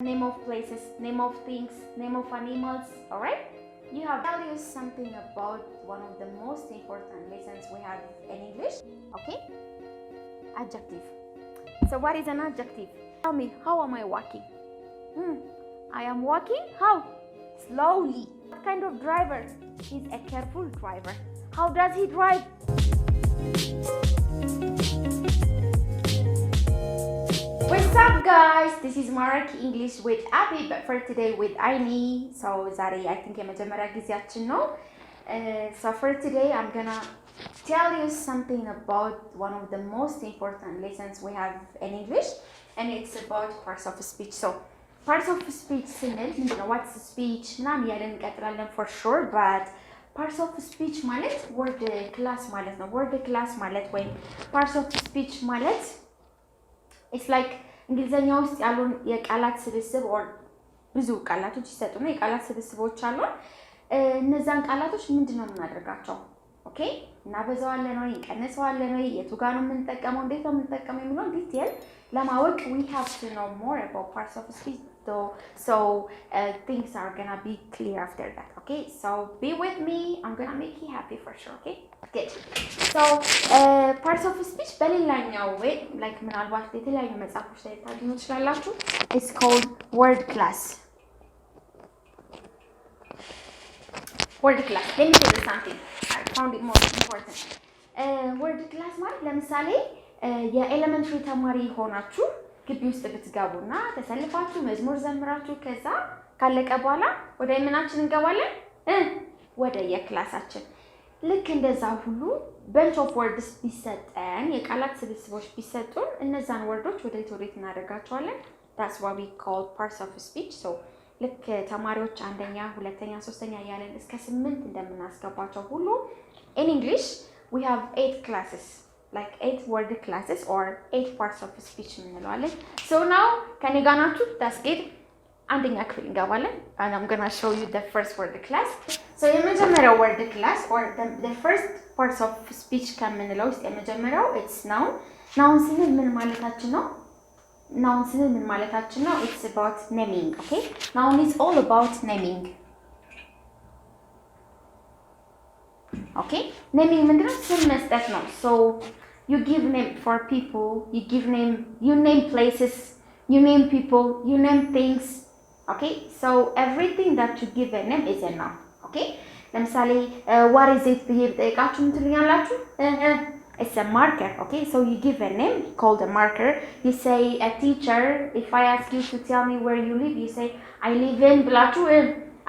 name of places, name of things, name of animals, alright? You have tell you something about one of the most important lessons we have in English, okay? Adjective. So what is an adjective? Tell me, how am I walking? I am walking, how? Slowly. What kind of driver? He's a careful driver. How does he drive? What's up guys? This is Mark English with Abby, but for today with Aini. So Zari, I think የመጀመሪያ ጊዜያችን ነው. So for today I'm gonna tell you something about one of the most important lessons we have in English, and it's about parts of speech. So parts of speech ስንል ምንድነው? What's speech? ምናምን ያለን እንቀጥላለን for sure, but parts of speech ማለት word class ማለት ነው. word class ማለት ወይም parts of speech ማለት it's like እንግሊዘኛ ውስጥ ያሉን የቃላት ስብስብ or ብዙ ቃላቶች ይሰጡና የቃላት ስብስቦች አሉ። እነዛን ቃላቶች ምንድነው የምናደርጋቸው? ኦኬ እናበዛዋለን ወይ እንቀንሰዋለን ወይ የቱ ጋር ነው የምንጠቀመው እንዴት ነው የምንጠቀመው የሚለውን ዲቴል ለማወቅ we have to know more about parts of speech though, so things are gonna be clear after that. Okay, so be with me, I'm gonna make you happy for sure. Okay, good. So parts of speech በሌላኛው way like ምናልባት የተለያዩ መጽሐፎች ላይ ታገኙ ትችላላችሁ. It's called word class. word class, let me tell you something I found it more important. word class ማለት ለምሳሌ የኤሌመንተሪ ተማሪ ሆናችሁ ግቢ ውስጥ ብትገቡና ተሰልፋችሁ መዝሙር ዘምራችሁ ከዛ ካለቀ በኋላ ወደ ምናችን እንገባለን ወደ የክላሳችን። ልክ እንደዛ ሁሉ bunch of words ቢሰጠን የቃላት ስብስቦች ቢሰጡን እነዛን ወርዶች ወደ ኢትዮጵያ እናደርጋቸዋለን. That's what we call parts of speech. So ልክ ተማሪዎች አንደኛ ሁለተኛ ሶስተኛ ያለን እስከ 8 እንደምናስገባቸው ሁሉ in English we have 8 classes, like 8 word classes or 8 parts of speech እንለዋለን. So now ከኔ ጋር ናችሁ? That's good. አንደኛ ክፍል እንገባለን and I'm going to show you the first word class. So የመጀመሪያው word class or the first parts of speech ከምንለው ውስጥ የመጀመሪያው it's noun. noun ስንል ምን ማለታችን ነው? noun ስንል ምን ማለታችን ነው? It's about naming. Okay, noun is all about naming. Okay, naming ምንድነው? ስም መስጠት ነው. So you give name for people, you name places, you name people, you name things. Okay, so everything that you give a name is a noun. Okay, ለምሳሌ what is it ብዬ ብጠይቃችሁ ምን ትሉኛላችሁ? It's a marker. Okay, so you give a name called a marker. You say a teacher. If I ask you to tell me where you live, you say I live in ብላችሁ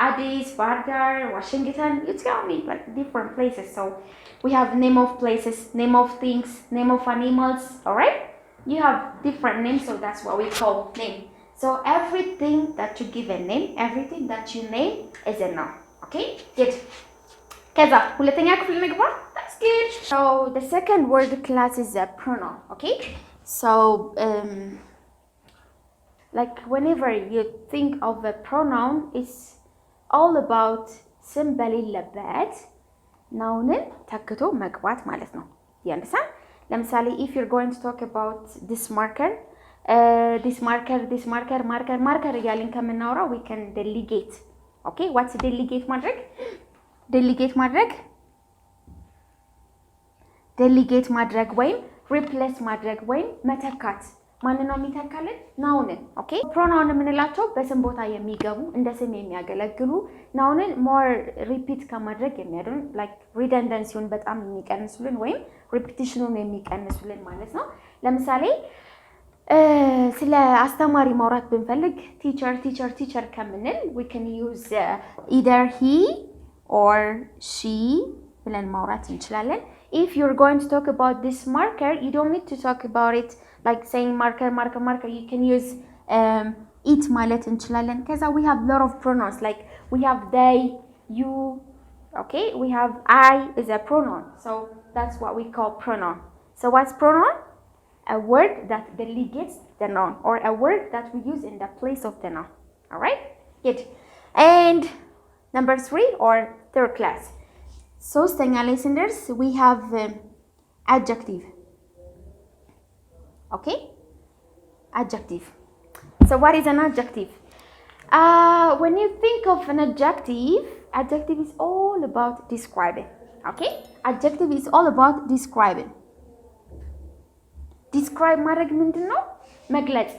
Addis, Bardar, Washington, you tell me like different places. So we have name of places, name of things, name of animals, all right? You have different names, so that's what we call name. So everything that you give a name, everything that you name is a noun. Okay, good. ከዛ ሁለተኛ ክፍል እንግባ. That's good. So the second word class is a pronoun. Okay, so like whenever you think of a pronoun, it's all about ስም በሌለበት ናውንን ተክቶ መግባት ማለት ነው. You understand? ለምሳሌ if you're going to talk about this marker marker እያልን ከምናወራ we can delegate. Okay, what's delegate ማድረግ? delegate ማድረግ ወይም replace ማድረግ ወይም መተካት. ማንን ነው የሚተካልን? ናውንን። ኦኬ ፕሮናውን የምንላቸው በስም ቦታ የሚገቡ እንደ ስም የሚያገለግሉ ናውንን more repeat ከማድረግ የሚያድን like redundancy-ን በጣም የሚቀንሱልን ወይም repetition-ን የሚቀንሱልን ማለት ነው. ለምሳሌ ስለ አስተማሪ ማውራት ብንፈልግ teacher ከምንል we can use either he or she ብለን ማውራት እንችላለን. If you're going to talk about this marker, you don't need to talk about it like saying marker. You can use it ማለት እንችላለን. ከዛ we have lot of pronouns like we have they, you. Okay, we have I is a pronoun. So that's what we call pronoun. So what's pronoun? A word that delegates the noun or a word that we use in the place of the noun. All right? Good. And number 3 or third class. ሶስተኛ listeners, we have adjective. Okay? Adjective. So what is an adjective? When you think of an adjective is all about describing. Okay? Adjective is all about describing. Describe ማድረግ ምንድን ነው? መግለጽ.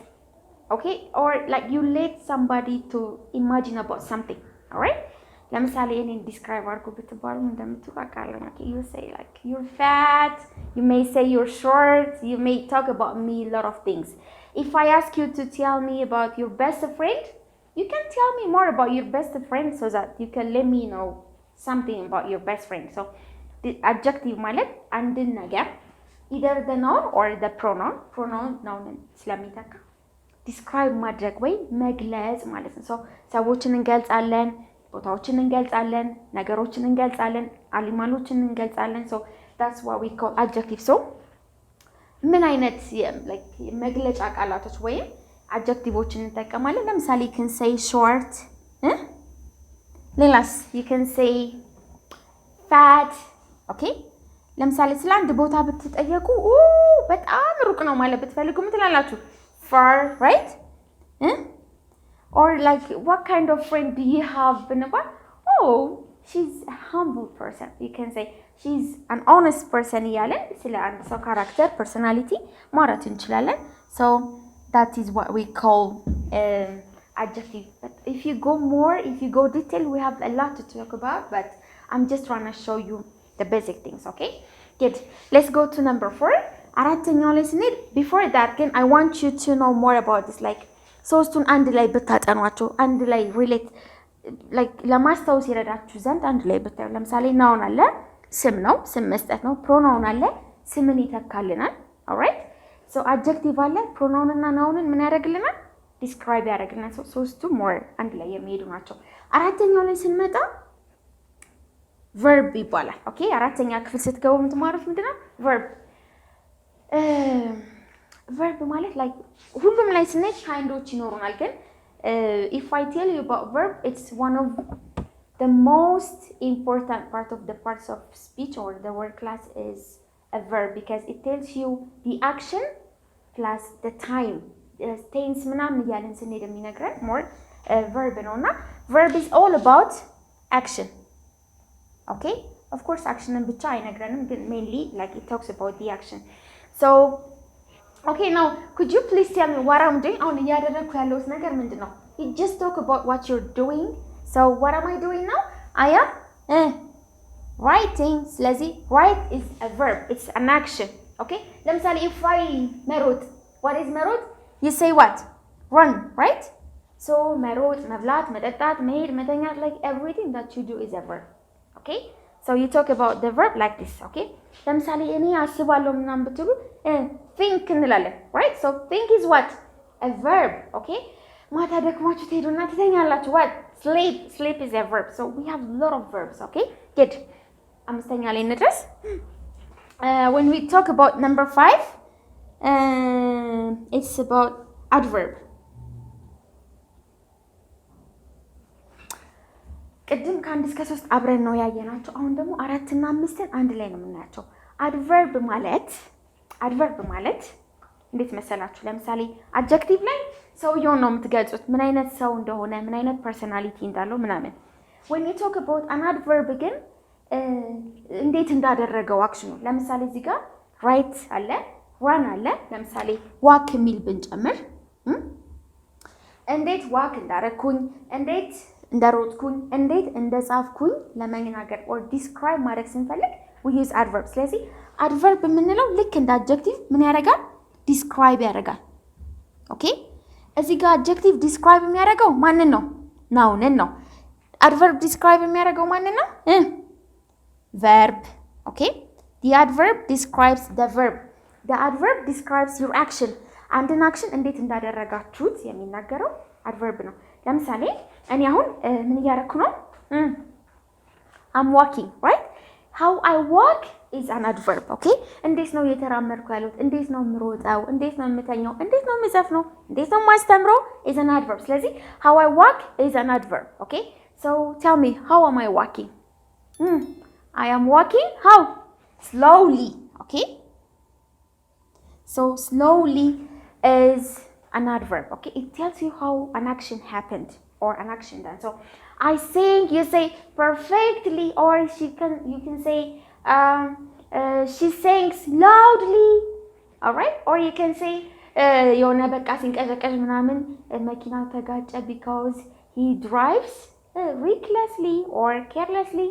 Okay? Or like you let somebody to imagine about something. Alright? ለምሳሌ እኔን ዲስክራይብ አድርጉ ብትባሉ እንደምትሉ አውቃለሁ። Okay? You say like you're fat, you may say you're short, you may talk about me a lot of things. If I ask you to tell me about your best friend, you can tell me more about your best friend so that you can let me know something about your best friend. So the adjective ማለት አንድን ነገር either the noun or the pronoun noun ስለሚተካ describe ማድረግ ወይ መግለጽ ማለት ነው። So ሰዎችን እንገልጻለን፣ ቦታዎችን እንገልጻለን፣ ነገሮችን እንገልጻለን፣ አኒማሎችን እንገልጻለን። So that's what we call adjective. So ምን አይነት like መግለጫ ቃላቶች ወይም adjectiveዎችን እንጠቀማለን? ለምሳሌ you can say short, ሌላስ you can say fat. Okay? ለምሳሌ ስለ አንድ ቦታ ብትጠየቁ በጣም ሩቅ ነው ማለት ብትፈልጉ ምን ትላላችሁ? far, right? Or like what kind of friend do you have? She's a humble person. You can say she's an honest person እያለን ስለ አንድ ሰው ካራክተር ፐርሶናሊቲ ማውራት እንችላለን። So that is what we call adjective. But if you go detail, we have a lot to talk about, but I'm just trying to show you the basic things. Okay, good. Let's go to number 4. አራተኛው ላይ ስንሄድ before that ግን I want you to know more about this, like ሶስቱን አንድ ላይ ብታጠኗቸው አንድ ላይ ሪሌት like ለማስታወስ ይረዳችሁ ዘንድ አንድ ላይ ብታዩ። ለምሳሌ ናውን አለ፣ ስም ነው፣ ስም መስጠት ነው። ፕሮናውን አለ፣ ስምን ይተካልናል። alright? So adjective አለ፣ ፕሮናውን እና ናውንን ምን ያደርግልናል? describe ያደርግልናል። ሶስቱ more አንድ ላይ የሚሄዱ ናቸው። አራተኛው ላይ ስንመጣ verb ይባላል። ኦኬ፣ አራተኛ ክፍል ስትገቡ የምትማሩት ምንድነው? verb ማለት like ሁሉም ላይ ስንሄድ ካይንዶች ይኖሩናል። ግን if I tell you about verb, it's one of the most important part of the parts of speech or the word class is a verb, because it tells you the action plus the time. tense ምናምን እያለን ስንሄድ የሚነግረን more verb ነውና verb is all about action. Okay? Of course actionን ብቻ አይነግረንም፣ ግን mainly like it talks about the action. So okay, now could you please tell me what I'm doing? አሁን እያደረኩ ያለሁት ነገር ምንድን ነው? You just talk about what you're doing. So what am I doing now? I am writing. ስለዚህ write is a verb. It's an action. Okay? ለምሳሌ if I መሮጥ, what is መሮጥ? You say what? Run, right? So መሮጥ፣ መብላት፣ መጠጣት፣ መሄድ፣ መተኛት, like everything that you do is a verb. Okay? So you talk about the verb like this. Okay? ለምሳሌ እኔ አስባለሁ ምናምን ብትሉ think እንላለን, right? So think is what? A verb. Okay? ማታ ደክማችሁ ትሄዱና ትተኛላችሁ. What? Sleep is a verb. So we have a lot of verbs. Okay? Good. አምስተኛ ላይ እንድረስ. When we talk about number 5, it's about adverb. ቅድም ከአንድ እስከ 3 አብረን ነው ያየናቸው። አሁን ደግሞ 4 እና 5 አንድ ላይ ነው የምናያቸው። adverb ማለት እንዴት መሰላችሁ? ለምሳሌ adjective ላይ ሰውየውን ነው የምትገልጹት፣ ምን አይነት ሰው እንደሆነ፣ ምን አይነት ፐርሰናሊቲ እንዳለው ምናምን። when you talk about an adverb ግን እንዴት እንዳደረገው አክሽኑ። ለምሳሌ እዚህ ጋር write አለ፣ run አለ። ለምሳሌ walk የሚል ብንጨምር እንዴት walk እንዳረኩኝ፣ እንዴት እንደሮጥኩኝ፣ እንዴት እንደጻፍኩኝ ለመናገር or describe ማድረግ ስንፈልግ we use adverb. ስለዚህ adverb የምንለው ልክ እንደ adjective ምን ያደርጋል? describe ያደርጋል። ኦኬ፣ እዚህ ጋር adjective describe የሚያደርገው ማንን ነው? ናውንን ነው። adverb describe የሚያደርገው ማንን ነው? verb. ኦኬ፣ the adverb describes the verb. the adverb describes your action. አንድን action እንዴት እንዳደረጋችሁት የሚናገረው adverb ነው። ለምሳሌ እኔ አሁን ምን እያደረኩ ነው? I'm walking, right? How I walk is an adverb. Okay? እንዴት ነው እየተራመድኩ ያለሁት? እንዴት ነው የምሮጠው? እንዴት ነው የምተኛው? እንዴት ነው የምዘፍነው? እንዴት ነው የማስተምረው? is an adverb. ስለዚህ how I walk is an adverb. Okay? So tell me, how am I walking? I am walking how? Slowly. Okay? So slowly is an adverb. Okay, it tells you how an action happened or an action done. So I sing, you say perfectly, or you can say she sings loudly. All right, or you can say የሆነ በቃ ሲንቀዠቀዥ ምናምን መኪናው ተጋጨ because he drives recklessly or carelessly.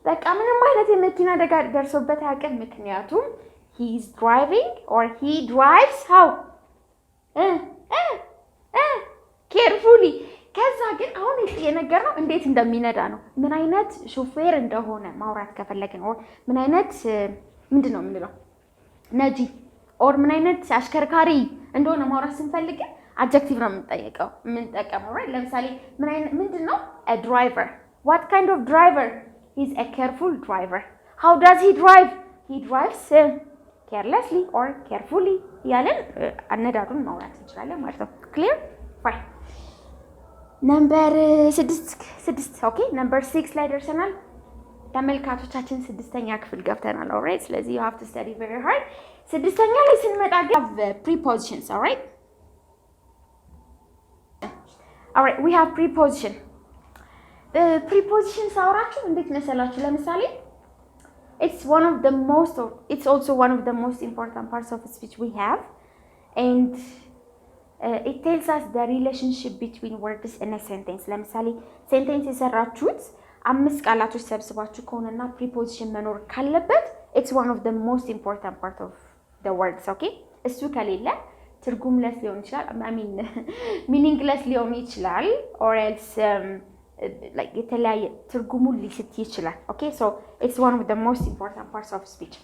በቃ ምንም አይነት የመኪና አደጋ ደርሶበት አያውቅም ምክንያቱም he is driving or he drives how carefully. ከዛ ግን አሁን የነገርነው እንዴት እንደሚነዳ ነው ምን አይነት ሾፌር እንደሆነ ማውራት ከፈለግን or ምን አይነት ምንድነው የምንለው ነጂ or ምን አይነት አሽከርካሪ እንደሆነ ማውራት ስንፈልግ adjective ነው የምንጠቀመው right ለምሳሌ ምን አይነት ምንድነው a driver. What kind of driver? He's a careful driver. How does he drive? He drives carelessly or carefully ያለን አነዳዱን ማውራት እንችላለን ማለት ነው clear fine number 6 okay number 6 ላይ ደርሰናል ተመልካቾቻችን ስድስተኛ ክፍል ገብተናል alright ስለዚህ you have to study very hard ስድስተኛ ላይ ስንመጣ prepositions alright we have preposition prepositions አውራችሁ እንዴት መሰላችሁ ለምሳሌ it's also one of the most important parts of speech we have and it tells us the relationship between words in a sentence ለምሳሌ sentence የሰራችሁት አምስት ቃላቶች ሰብስባችሁ ከሆነና preposition መኖር ካለበት it's one of the most important part of the words okay እሱ ከሌለ ትርጉምለስ ሊሆን ይችላል I mean meaningless ሊሆን ይችላል or else like የተለያየ ትርጉሙን ሊስት ይችላል okay so it's one of the most important parts of speech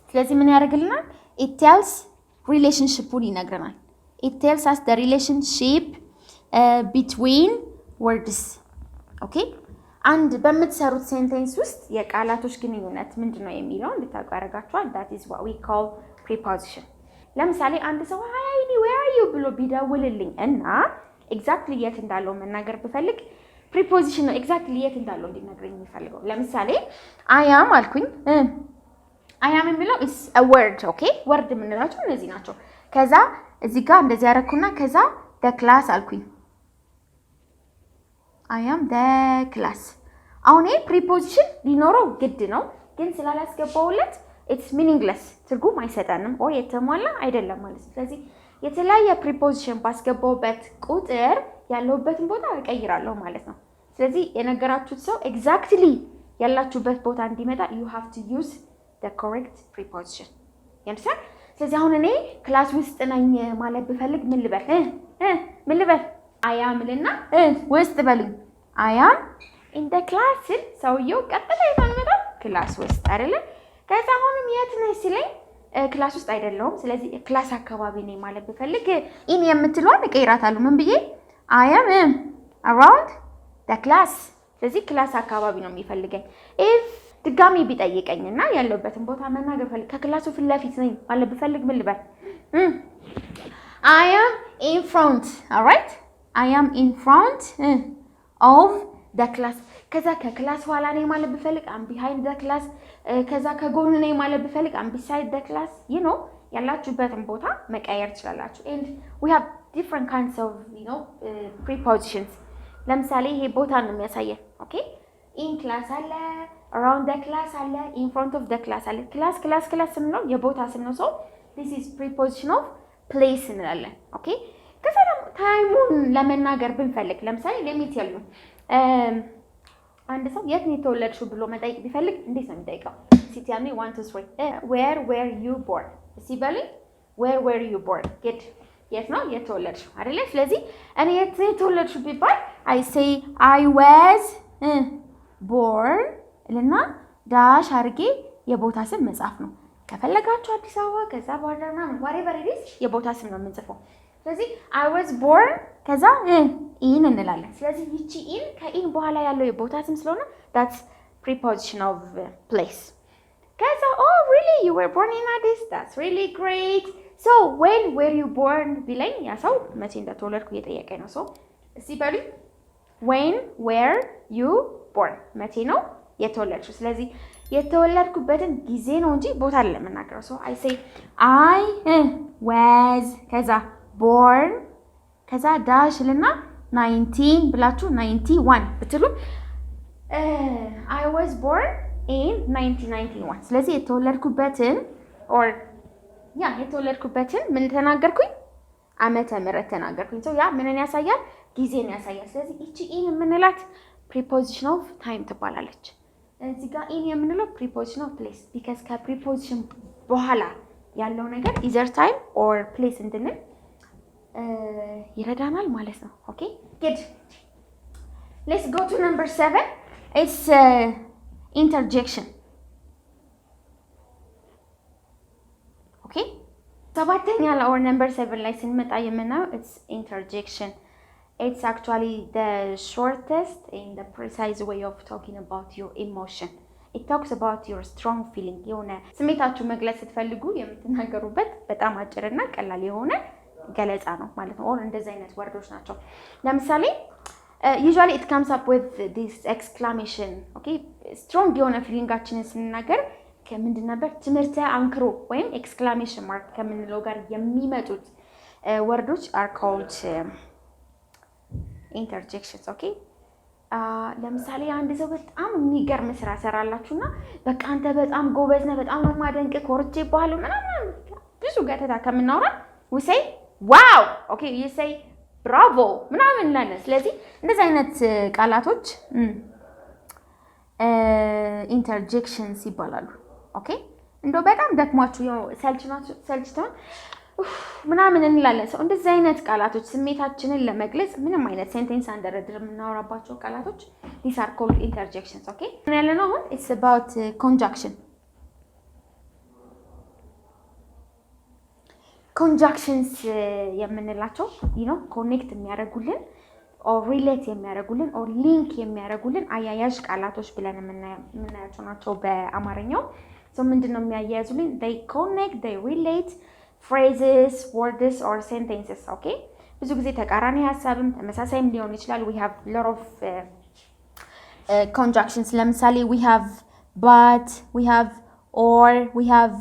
ስለዚህ ምን ያደርግልናል it tells relationshipን ይነግረናል it tells us the relationship between words okay and በምትሰሩት ሴንቴንስ ውስጥ የቃላቶች ግንኙነት ምንድነው የሚለው እንድታውቁ ያደርጋችኋል that is what we call preposition ለምሳሌ አንድ ሰው hi where are you ብሎ ቢደውልልኝ እና exactly የት እንዳለው መናገር ብፈልግ preposition ነው exactly የት እንዳለው እንዲነግረኝ የሚፈልገው ለምሳሌ I am አልኩኝ I am የሚለው is a word okay word የምንላቸው እነዚህ ናቸው ከዛ እዚህ ጋር እንደዚህ ያረኩና ከዛ the class አልኩኝ I am the class አሁን ይሄ preposition ሊኖረው ግድ ነው ግን ስላላስገባውለት it's meaningless ትርጉም አይሰጠንም or የተሟላ አይደለም ማለት ስለዚህ የተለያየ preposition ባስገባውበት ቁጥር ያለውበትን ቦታ እቀይራለሁ ማለት ነው ስለዚህ የነገራችሁት ሰው exactly ያላችሁበት ቦታ እንዲመጣ you have to use the correct preposition ያንሳል ስለዚህ አሁን እኔ ክላስ ውስጥ ነኝ ማለት ብፈልግ ምን ልበል I am ልና ውስጥ በሉኝ I am in the class ሰውየው ቀጥታ ይታመጣ ክላስ ውስጥ አይደለ ከዛ አሁንም የት ነኝ ሲለኝ ክላስ ውስጥ አይደለም ስለዚህ ክላስ አካባቢ ነኝ ማለት ብፈልግ in የምትለውን እቀይራታለሁ ምን ብዬ I am around the class ስለዚህ ክላስ አካባቢ ነው የሚፈልገኝ if ድጋሚ ቢጠይቀኝና ያለበትን ቦታ መናገር ፈልግ ከክላሱ ፊት ለፊት ነኝ ማለት ብፈልግ ምን ልበል I am in front alright I am in front of the class ከዛ ከክላስ ኋላ ነኝ ማለት ብፈልግ I'm behind the class ከዛ ከጎን ነኝ ማለት ብፈልግ I'm beside the class you know ያላችሁበትን ቦታ መቀየር ትችላላችሁ and we have different kinds of you know prepositions ለምሳሌ ይሄ ቦታ ነው የሚያሳየን okay in class አለ around the class አለ in front of the class አለ class ነው የቦታ ስም ነው so this is preposition of place እንላለን okay ከዛ ደግሞ ታይሙን ለመናገር ብንፈልግ ለምሳሌ let me tell you አንድ ሰው የት ነው የተወለድሽው ብሎ መጠየቅ ቢፈልግ እንዴት ነው የሚጠይቀው ሲቲያኒ 1 2 3 where were you born ሲበል where were you born get የት ነው የተወለድሽው አይደለ ስለዚህ እኔ የት ነው የተወለድሽው ቢባል I say I was born ልና ዳሽ አርጌ የቦታ ስም መጻፍ ነው ከፈለጋችሁ አዲስ አበባ ከዛ ባርዳና whatever it is የቦታ ስም ነው የምንጽፈው ስለዚህ I was born ከዛ in እንላለን ስለዚህ ይቺ in ከin በኋላ ያለው የቦታ ስም ስለሆነ that's preposition of place ከዛ oh really you were born in Addis that's really great so when were you born ቢለኝ ያ ሰው መቼ እንደተወለድኩ እየጠየቀኝ ነው so እስቲ በሉ when were you born መቼ ነው የተወለድሽው ስለዚህ የተወለድኩበትን ጊዜ ነው እንጂ ቦታ አይደለም የምናገረው። so I say I was ከዛ born ከዛ ዳሽ ልና 19 ብላችሁ 91 ብትሉ I was born in 1991 ስለዚህ የተወለድኩበትን or የተወለድኩበትን ምን ተናገርኩኝ ዓመተ ምህረት ተናገርኩኝ so ያ ምንን ያሳያል ጊዜን ያሳያል ስለዚህ እቺ ኢን የምንላት preposition of time ትባላለች እዚህ ጋር ኢን የምንለው preposition of place because ከpreposition በኋላ ያለው ነገር either time or place እንድንል ይረዳናል ማለት ነው okay good let's go to number 7 it's interjection okay ሰባተኛ ላይ or number 7 ላይ ስንመጣ የምናየው it's interjection it's actually the shortest and the precise way of talking about your emotion it talks about your strong feeling የሆነ ስሜታችሁ መግለጽ ስትፈልጉ የምትናገሩበት በጣም አጭርና ቀላል የሆነ ገለጻ ነው ማለት ነው or እንደዚህ አይነት ወርዶች ናቸው ለምሳሌ usually it comes up with this exclamation okay strong የሆነ ፊሊንጋችንን ስንናገር ከምንድን ነበር ትምህርተ አንክሮ ወይም exclamation mark ከምንለው ጋር የሚመጡት ወርዶች are called interjections okay ለምሳሌ አንድ ሰው በጣም የሚገርም ስራ ሰራላችሁና በቃ አንተ በጣም ጎበዝ ነህ በጣም ነው ማደንቅ ኮርቼ ባለው ምናምን ብዙ ገተታ ከምናወራ we say wow okay you say bravo ምናምን እንላለን ስለዚህ እንደዚህ አይነት ቃላቶች interjections ይባላሉ okay እንደው በጣም ደክሟችሁ ሰልችቶን ምናምን እንላለን ሰው እንደዚህ አይነት ቃላቶች ስሜታችንን ለመግለጽ ምንም አይነት ሴንቴንስ አንደረድር የምናወራባቸው ቃላቶች these are called interjections okay ምን ያለ ነው አሁን it's about conjunction conjunctions የምንላቸው you know connect የሚያደርጉልን or relate የሚያደርጉልን or link የሚያደርጉልን አያያዥ ቃላቶች ብለን የምናያቸው ናቸው በአማርኛው so ምንድነው የሚያያዙልን they connect they relate phrases words or sentences okay ብዙ ጊዜ ተቃራኒ ሐሳብም ተመሳሳይም ሊሆን ይችላል we have lot of conjunctions ለምሳሌ we have but we have or we have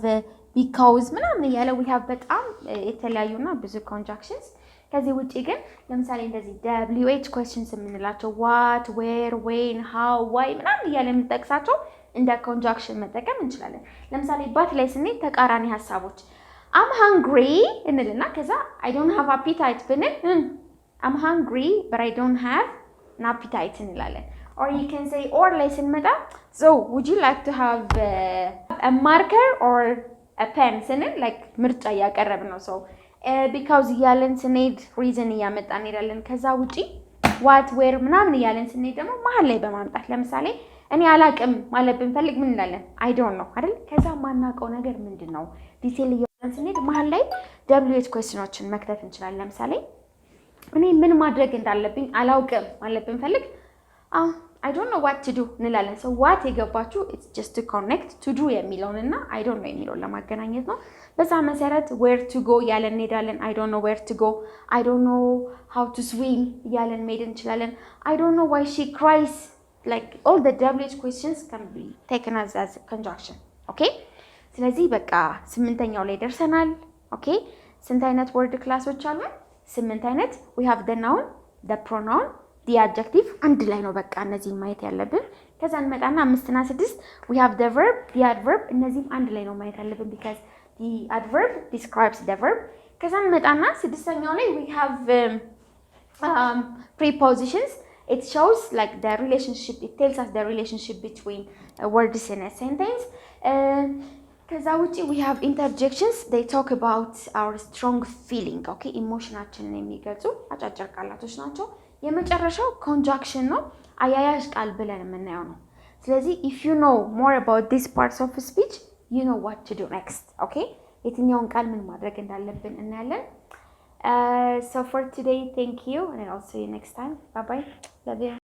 because ምናምን ያለ we have በጣም የተለያዩና ብዙ conjunctions ከዚህ ውጪ ግን ለምሳሌ እንደዚህ WH questions የምንላቸው what where when how why ምናምን ያለ የምንጠቅሳቸው እንደ conjunction መጠቀም እንችላለን ለምሳሌ but ላይ ስንል ተቃራኒ ሐሳቦች I'm hungry እንልና ከዛ I don't have appetite ብንል I'm hungry but I don't have an appetite እንላለን or you can say or ላይ ስንመጣ so would you like to have a marker or a pen ስንል like ምርጫ ያቀረብ ነው so because ያለን ስንሄድ reason ያመጣን እንላለን ከዛ ውጪ what where ምናምን ያለን ስንሄድ ደግሞ መሃል ላይ በማምጣት ለምሳሌ እኔ አላቅም ማለት ብንፈልግ ምን እንላለን I don't know አይደል ከዛ ማናቀው ነገር ምንድነው ዲቴል ያለን ስንሄድ መሃል ላይ WH questionዎችን መክተት እንችላለን ለምሳሌ እኔ ምን ማድረግ እንዳለብኝ አላውቅም ማለት ብንፈልግ I don't know what to do እንላለን so what የገባችሁ it's just to connect to do የሚለውንና I don't know የሚለውን ለማገናኘት ነው በዛ መሰረት where to go ያለን እንሄዳለን I don't know where to go I don't know how to swim ያለን መሄድ እንችላለን I don't know why she cries like all the WH questions can be taken as a conjunction okay ስለዚህ በቃ ስምንተኛው ላይ ደርሰናል okay ስንት አይነት word ክላሶች አሉ ስምንት አይነት we have the noun the pronoun the adjective አንድ ላይ ነው በቃ እነዚህ ማየት ያለብን ከዛ እንመጣና 5 እና 6 we have the verb the adverb እነዚህ አንድ ላይ ነው ማየት ያለብን because the adverb describes the verb ከዛ እንመጣና ስድስተኛው ላይ we have prepositions it shows like the relationship it tells us the relationship between words in a sentence ከዛ ውጪ we have interjections they talk about our strong feeling okay emotionaችንን የሚገልጹ አጫጭር ቃላቶች ናቸው የመጨረሻው conjunction ነው አያያዥ ቃል ብለን የምናየው ነው ስለዚህ if you know more about these parts of speech you know what to do next okay የትኛውን ቃል ምን ማድረግ እንዳለብን እናያለን so for today thank you and I'll see you next time bye bye love you